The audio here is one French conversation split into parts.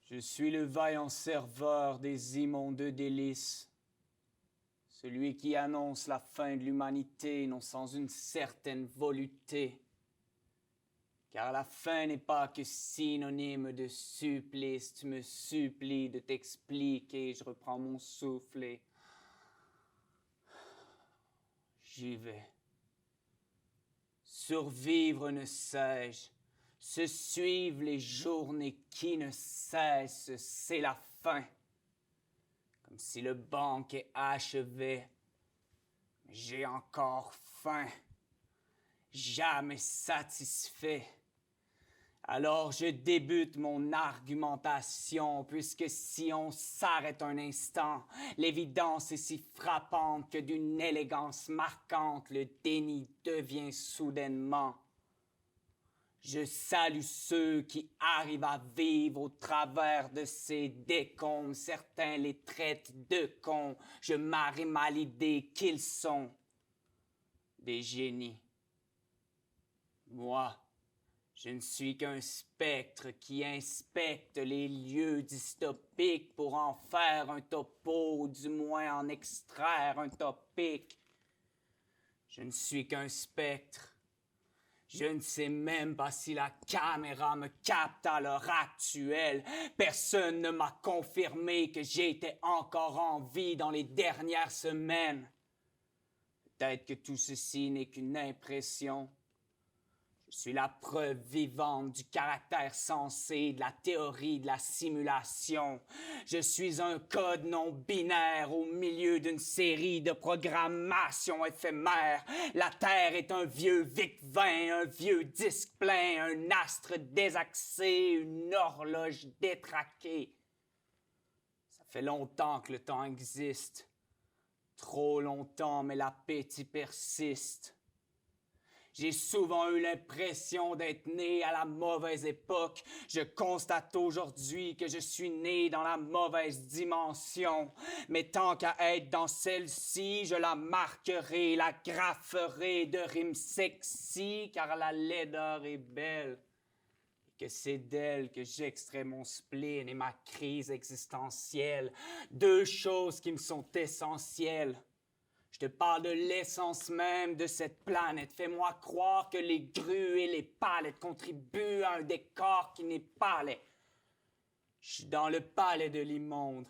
Je suis le vaillant serveur des immondes délices, celui qui annonce la fin de l'humanité, non sans une certaine volupté. Car la fin n'est pas que synonyme de supplice, tu me supplies de t'expliquer, je reprends mon souffle et j'y vais. Survivre ne sais-je, se suivent les journées qui ne cessent, c'est la fin. Comme si le banquet achevait, mais j'ai encore faim, jamais satisfait. Alors je débute mon argumentation, puisque si on s'arrête un instant, l'évidence est si frappante que d'une élégance marquante, le déni devient soudainement. Je salue ceux qui arrivent à vivre au travers de ces décombres. Certains les traitent de cons. Je m'arrime à l'idée qu'ils sont des génies. Moi, je ne suis qu'un spectre qui inspecte les lieux dystopiques pour en faire un topo, ou du moins en extraire un topic. Je ne suis qu'un spectre. Je ne sais même pas si la caméra me capte à l'heure actuelle. Personne ne m'a confirmé que j'étais encore en vie dans les dernières semaines. Peut-être que tout ceci n'est qu'une impression. Je suis la preuve vivante du caractère sensé de la théorie de la simulation. Je suis un code non binaire au milieu d'une série de programmations éphémères. La Terre est un vieux Vic-20, un vieux disque plein, un astre désaxé, une horloge détraquée. Ça fait longtemps que le temps existe. Trop longtemps, mais l'appétit persiste. J'ai souvent eu l'impression d'être né à la mauvaise époque. Je constate aujourd'hui que je suis né dans la mauvaise dimension. Mais tant qu'à être dans celle-ci, je la marquerai, la grafferai de rimes sexy, car la laideur est belle. Et que c'est d'elle que j'extrais mon spleen et ma crise existentielle. Deux choses qui me sont essentielles. Je te parle de l'essence même de cette planète. Fais-moi croire que les grues et les palettes contribuent à un décor qui n'est pas laid. Je suis dans le palais de l'immonde.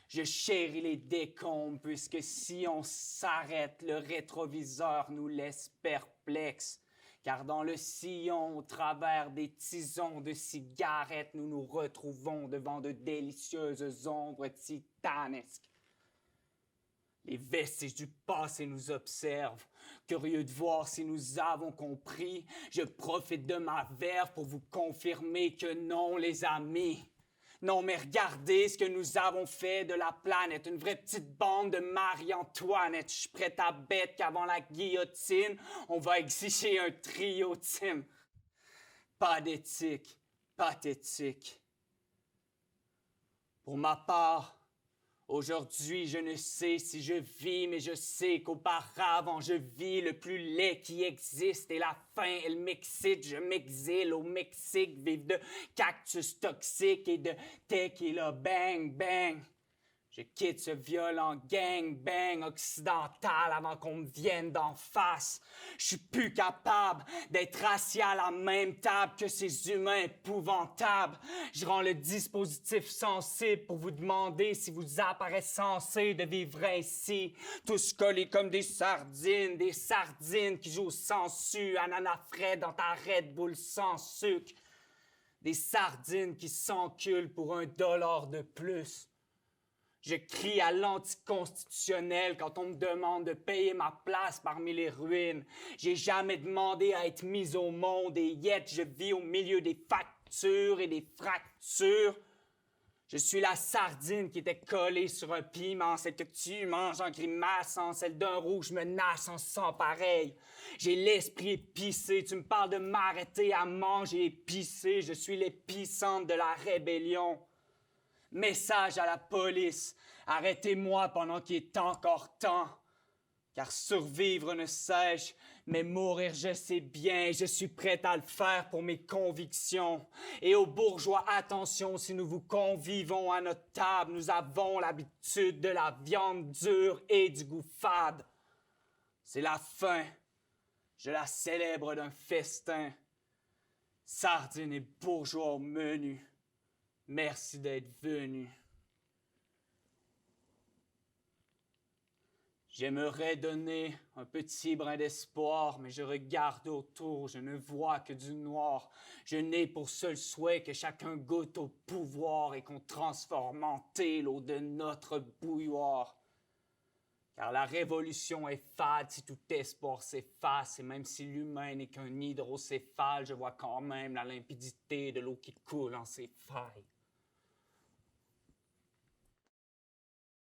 Je chéris les décombres, puisque si on s'arrête, le rétroviseur nous laisse perplexes. Car dans le sillon, au travers des tisons de cigarettes, nous nous retrouvons devant de délicieuses ombres titanesques. Les vestiges du passé nous observent. Curieux de voir si nous avons compris, je profite de ma verve pour vous confirmer que non, les amis. Non, mais regardez ce que nous avons fait de la planète. Une vraie petite bande de Marie-Antoinette. Je suis prêt à bête qu'avant la guillotine, on va exiger un trio team. Pas d'éthique, pathétique. Pour ma part, aujourd'hui, je ne sais si je vis, mais je sais qu'auparavant, je vis le plus laid qui existe. Et la fin, elle m'excite. Je m'exile au Mexique, vivre de cactus toxiques et de tequila bang bang. Je quitte ce violent gang-bang occidental avant qu'on me vienne d'en face. Je suis plus capable d'être assis à la même table que ces humains épouvantables. Je rends le dispositif sensible pour vous demander si vous apparaissez censé de vivre ainsi. Tous collés comme des sardines qui jouent sans su, ananas frais dans ta Red Bull sans sucre. Des sardines qui s'enculent pour $1 de plus. Je crie à l'anticonstitutionnel quand on me demande de payer ma place parmi les ruines. J'ai jamais demandé à être mis au monde et yet je vis au milieu des factures et des fractures. Je suis la sardine qui était collée sur un piment, celle que tu manges en grimaçant, celle d'un rouge menaçant sans pareil. J'ai l'esprit épicé, tu me parles de m'arrêter à manger épicé, je suis l'épicente de la rébellion. Message à la police, arrêtez-moi pendant qu'il est encore temps, car survivre ne sais-je, Mais mourir, je sais bien, je suis prêt à le faire pour mes convictions. Et aux bourgeois, attention, si nous vous convivons à notre table, nous avons l'habitude de la viande dure et du goût fade. C'est la fin, je la célèbre d'un festin. Sardines et bourgeois au menu, merci d'être venus. J'aimerais donner un petit brin d'espoir, mais je regarde autour, je ne vois que du noir. Je n'ai pour seul souhait que chacun goûte au pouvoir et qu'on transforme en thé l'eau de notre bouilloire. Car la révolution est fade si tout espoir s'efface, et même si l'humain n'est qu'un hydrocéphale, je vois quand même la limpidité de l'eau qui coule en ses failles.